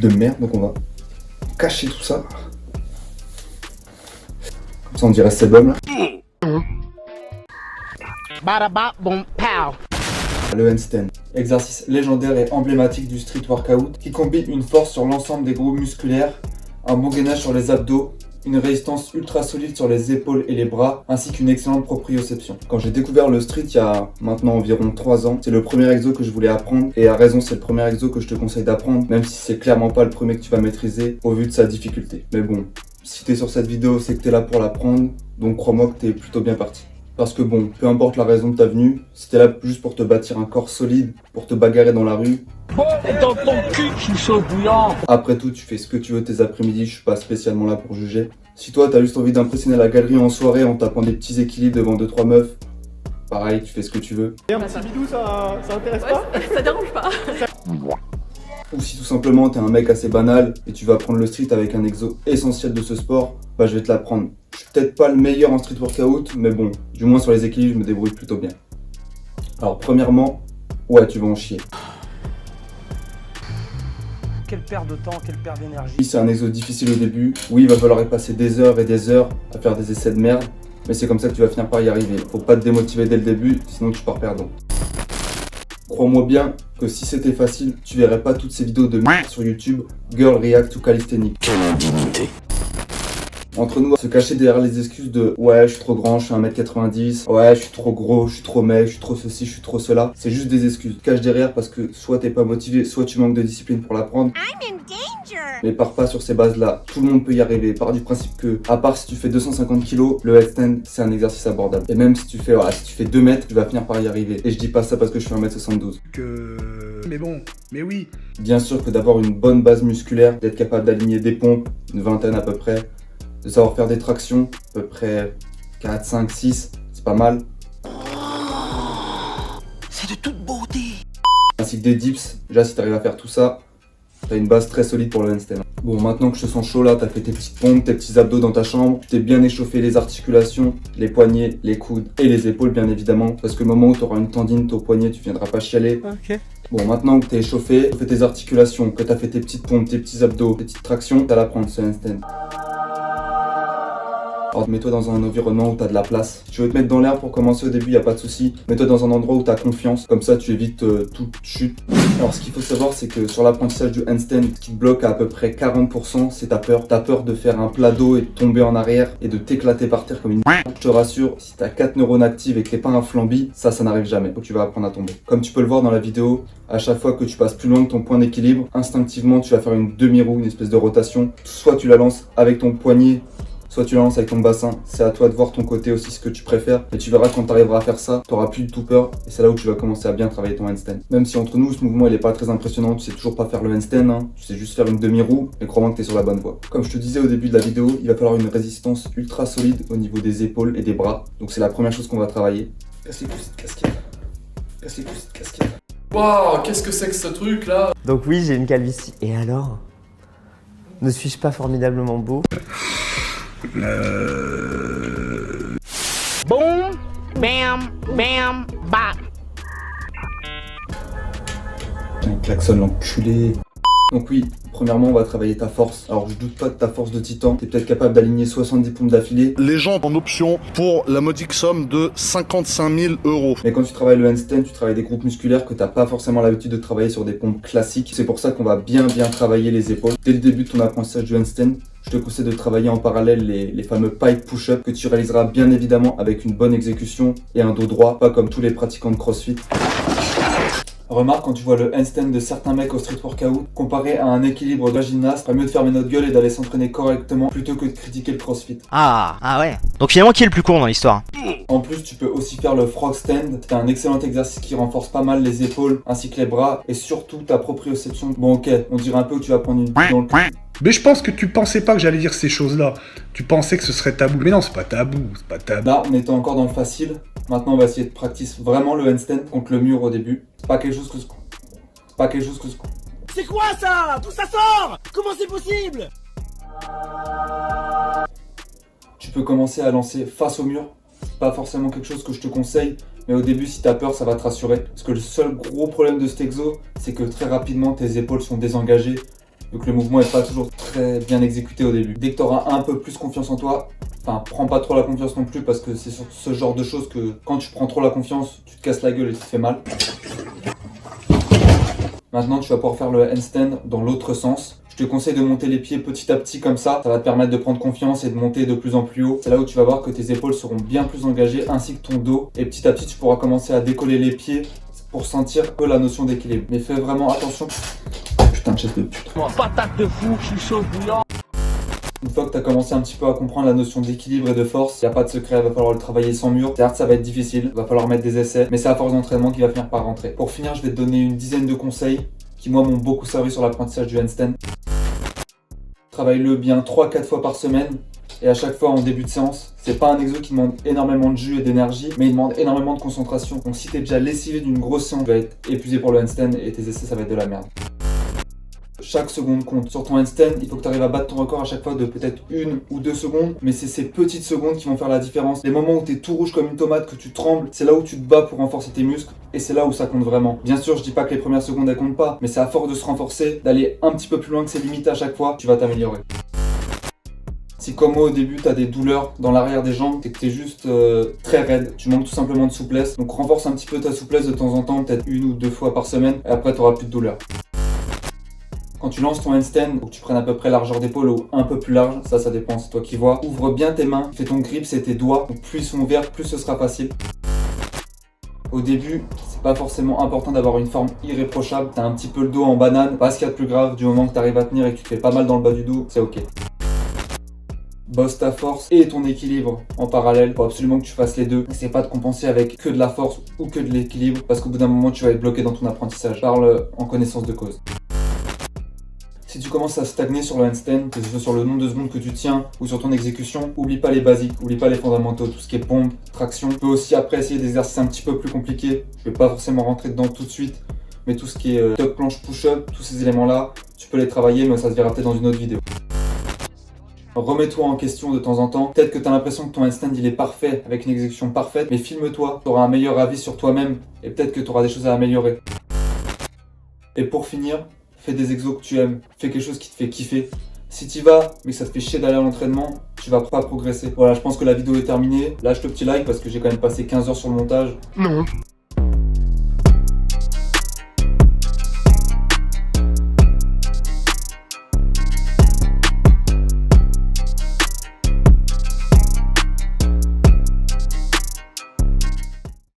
de merde, donc on va cacher tout ça. Comme ça on dirait Sebum là. Le handstand, exercice légendaire et emblématique du street workout qui combine une force sur l'ensemble des groupes musculaires, un bon gainage sur les abdos, une résistance ultra solide sur les épaules et les bras, ainsi qu'une excellente proprioception. Quand j'ai découvert le street il y a maintenant environ 3 ans, c'est le premier exo que je voulais apprendre, et à raison c'est le premier exo que je te conseille d'apprendre, même si c'est clairement pas le premier que tu vas maîtriser au vu de sa difficulté. Mais bon, si t'es sur cette vidéo, c'est que t'es là pour l'apprendre, donc crois-moi que t'es plutôt bien parti. Parce que bon, peu importe la raison de ta venue, si t'es là juste pour te bâtir un corps solide, pour te bagarrer dans la rue, dans ton cul, je suis chaud bouillant. Après tout, tu fais ce que tu veux tes après-midi, je suis pas spécialement là pour juger. Si toi, t'as juste envie d'impressionner la galerie en soirée en tapant des petits équilibres devant 2-3 meufs, pareil, tu fais ce que tu veux. Et un petit bidou, ça intéresse pas? Ça dérange pas. Ou si tout simplement t'es un mec assez banal et tu vas apprendre le street avec un exo essentiel de ce sport, bah je vais te l'apprendre. Je suis peut-être pas le meilleur en street workout, mais bon, du moins sur les équilibres, je me débrouille plutôt bien. Alors premièrement, ouais, tu vas en chier. Quelle perte de temps, quelle perte d'énergie. Oui, c'est un exo difficile au début. Oui, il va falloir y passer des heures et des heures à faire des essais de merde, mais c'est comme ça que tu vas finir par y arriver. Faut pas te démotiver dès le début, sinon tu pars perdant. Crois-moi bien que si c'était facile, tu verrais pas toutes ces vidéos de merde sur YouTube, Girl React to Calisthenics. Quelle indignité. Entre nous, se cacher derrière les excuses de ouais, je suis trop grand, je suis 1m90, ouais, je suis trop gros, je suis trop mec, je suis trop ceci, je suis trop cela, c'est juste des excuses. Cache derrière parce que soit t'es pas motivé, soit tu manques de discipline pour l'apprendre. Mais pars pas sur ces bases-là, tout le monde peut y arriver. Pars du principe que, à part si tu fais 250 kg, le headstand c'est un exercice abordable. Et même si tu fais 2 mètres, tu vas finir par y arriver. Et je dis pas ça parce que je suis 1m72. Mais bon, mais oui. Bien sûr que d'avoir une bonne base musculaire, d'être capable d'aligner des pompes, une vingtaine à peu près, de savoir faire des tractions, à peu près 4, 5, 6, c'est pas mal. C'est de toute beauté. Ainsi que des dips, déjà si t'arrives à faire tout ça, t'as une base très solide pour le handstand. Bon, maintenant que je te sens chaud là, t'as fait tes petites pompes, tes petits abdos dans ta chambre, tu t'es bien échauffé les articulations, les poignets, les coudes et les épaules bien évidemment, parce que le moment où t'auras une tendinite au poignet, tu viendras pas chialer. Ok. Bon, maintenant que t'es échauffé, fais tes articulations, que t'as fait tes petites pompes, tes petits abdos, tes petites tractions, t'as à l'apprendre ce handstand. Alors mets-toi dans un environnement où tu as de la place. Si tu veux te mettre dans l'air pour commencer au début, il n'y a pas de souci. Mets-toi dans un endroit où tu as confiance, comme ça tu évites toute chute. Alors ce qu'il faut savoir, c'est que sur l'apprentissage du handstand, ce qui te bloque à peu près 40%, c'est ta peur. Ta peur de faire un plat d'eau et de tomber en arrière et de t'éclater par terre comme une Je te rassure, si tu as 4 neurones actives et que t'es pas un flambi, ça n'arrive jamais. Faut que tu vas apprendre à tomber. Comme tu peux le voir dans la vidéo, à chaque fois que tu passes plus loin que ton point d'équilibre, instinctivement tu vas faire une demi-roue, une espèce de rotation. Soit tu la lances avec ton poignet, soit tu la lances avec ton bassin, c'est à toi de voir ton côté aussi ce que tu préfères. Et tu verras quand tu arriveras à faire ça, tu n'auras plus du tout peur. Et c'est là où tu vas commencer à bien travailler ton handstand. Même si entre nous, ce mouvement il est pas très impressionnant, tu sais toujours pas faire le handstand, hein. Tu sais juste faire une demi-roue, mais crois-moi que tu es sur la bonne voie. Comme je te disais au début de la vidéo, il va falloir une résistance ultra solide au niveau des épaules et des bras. Donc c'est la première chose qu'on va travailler. Casse les couilles cette casquette. Casse les couilles cette casquette. Waouh, qu'est-ce que c'est que ce truc là? Donc oui, j'ai une calvitie. Et alors? Ne suis-je pas formidablement beau? Boom, bam, bam, bop. Un klaxon l'enculé. Donc oui, premièrement on va travailler ta force. Alors je doute pas de ta force de titan, t'es peut-être capable d'aligner 70 pompes d'affilée. Les gens en option pour la modique somme de 55 000 €. Mais quand tu travailles le handstand, tu travailles des groupes musculaires que t'as pas forcément l'habitude de travailler sur des pompes classiques. C'est pour ça qu'on va bien travailler les épaules. Dès le début de ton apprentissage du handstand, je te conseille de travailler en parallèle les fameux pipe push-up que tu réaliseras bien évidemment avec une bonne exécution et un dos droit, pas comme tous les pratiquants de CrossFit. Remarque quand tu vois le handstand de certains mecs au street workout comparé à un équilibre de gymnaste, pas mieux de fermer notre gueule et d'aller s'entraîner correctement plutôt que de critiquer le CrossFit. Ah ouais. Donc finalement, qui est le plus con dans l'histoire? En plus, tu peux aussi faire le frog stand. C'est un excellent exercice qui renforce pas mal les épaules ainsi que les bras et surtout ta proprioception. Bon ok, on dirait un peu que tu vas prendre une dans le cul. Mais je pense que tu pensais pas que j'allais dire ces choses-là. Tu pensais que ce serait tabou. Mais non, c'est pas tabou, c'est pas tabou. Là, on était encore dans le facile. Maintenant, on va essayer de practice vraiment le handstand contre le mur au début. C'est pas quelque chose que C'est quoi ça? D'où ça sort? Comment c'est possible? Tu peux commencer à lancer face au mur. C'est pas forcément quelque chose que je te conseille. Mais au début, si t'as peur, ça va te rassurer. Parce que le seul gros problème de cet exo, c'est que très rapidement, tes épaules sont désengagées. vu que le mouvement est pas toujours très bien exécuté au début. Dès que tu auras un peu plus confiance en toi, enfin, prends pas trop la confiance non plus parce que c'est sur ce genre de choses que quand tu prends trop la confiance, tu te casses la gueule et tu te fais mal. Maintenant, tu vas pouvoir faire le handstand dans l'autre sens. Je te conseille de monter les pieds petit à petit comme ça va te permettre de prendre confiance et de monter de plus en plus haut. C'est là où tu vas voir que tes épaules seront bien plus engagées ainsi que ton dos. Et petit à petit, tu pourras commencer à décoller les pieds pour sentir un peu la notion d'équilibre. Mais fais vraiment attention. Putain de chef de pute. Patate de fou, je suis chaud bouillant. Une fois que tu as commencé un petit peu à comprendre la notion d'équilibre et de force, il n'y a pas de secret, il va falloir le travailler sans mur. Certes, ça va être difficile, il va falloir mettre des essais, mais c'est à force d'entraînement qu'il va finir par rentrer. Pour finir, je vais te donner une dizaine de conseils qui, moi, m'ont beaucoup servi sur l'apprentissage du handstand. Travaille-le bien 3-4 fois par semaine et à chaque fois en début de séance. C'est pas un exo qui demande énormément de jus et d'énergie, mais il demande énormément de concentration. Donc si t'es déjà lessivé d'une grosse séance, tu vas être épuisé pour le handstand et tes essais, ça va être de la merde. Chaque seconde compte. Sur ton handstand, il faut que tu arrives à battre ton record à chaque fois de peut-être 1 ou 2 secondes, mais c'est ces petites secondes qui vont faire la différence. Les moments où tu es tout rouge comme une tomate, que tu trembles, c'est là où tu te bats pour renforcer tes muscles, et c'est là où ça compte vraiment. Bien sûr, je dis pas que les premières secondes elles comptent pas, mais c'est à force de se renforcer, d'aller un petit peu plus loin que ses limites à chaque fois, tu vas t'améliorer. Si comme moi au début tu as des douleurs dans l'arrière des jambes, c'est que tu es juste très raide, tu manques tout simplement de souplesse, donc renforce un petit peu ta souplesse de temps en temps, peut-être 1 ou 2 fois par semaine, et après tu auras plus de douleur. Quand tu lances ton handstand, il faut que tu prennes à peu près largeur d'épaule ou un peu plus large, ça dépend, c'est toi qui vois. Ouvre bien tes mains, fais ton grip, c'est tes doigts, donc plus ils sont ouverts, plus ce sera facile. Au début, c'est pas forcément important d'avoir une forme irréprochable, t'as un petit peu le dos en banane, pas ce qu'il y a de plus grave, du moment que tu arrives à tenir et que tu te fais pas mal dans le bas du dos, c'est ok. Bosse ta force et ton équilibre en parallèle, faut absolument que tu fasses les deux. N'essaie pas de compenser avec que de la force ou que de l'équilibre, parce qu'au bout d'un moment tu vas être bloqué dans ton apprentissage. Parle en connaissance de cause. Si tu commences à stagner sur le handstand, que ce soit sur le nombre de secondes que tu tiens ou sur ton exécution, oublie pas les basiques, oublie pas les fondamentaux, tout ce qui est pompe, traction. Tu peux aussi après essayer des exercices un petit peu plus compliqués. Je vais pas forcément rentrer dedans tout de suite, mais tout ce qui est tuck, planche, push-up, tous ces éléments-là, tu peux les travailler, mais ça se verra peut-être dans une autre vidéo. Remets-toi en question de temps en temps. Peut-être que tu as l'impression que ton handstand il est parfait, avec une exécution parfaite, mais filme-toi, tu auras un meilleur avis sur toi-même et peut-être que tu auras des choses à améliorer. Et pour finir, fais des exos que tu aimes, fais quelque chose qui te fait kiffer. Si tu vas, mais que ça te fait chier d'aller à l'entraînement, tu vas pas progresser. Voilà, je pense que la vidéo est terminée. Lâche le petit like parce que j'ai quand même passé 15 heures sur le montage. Non.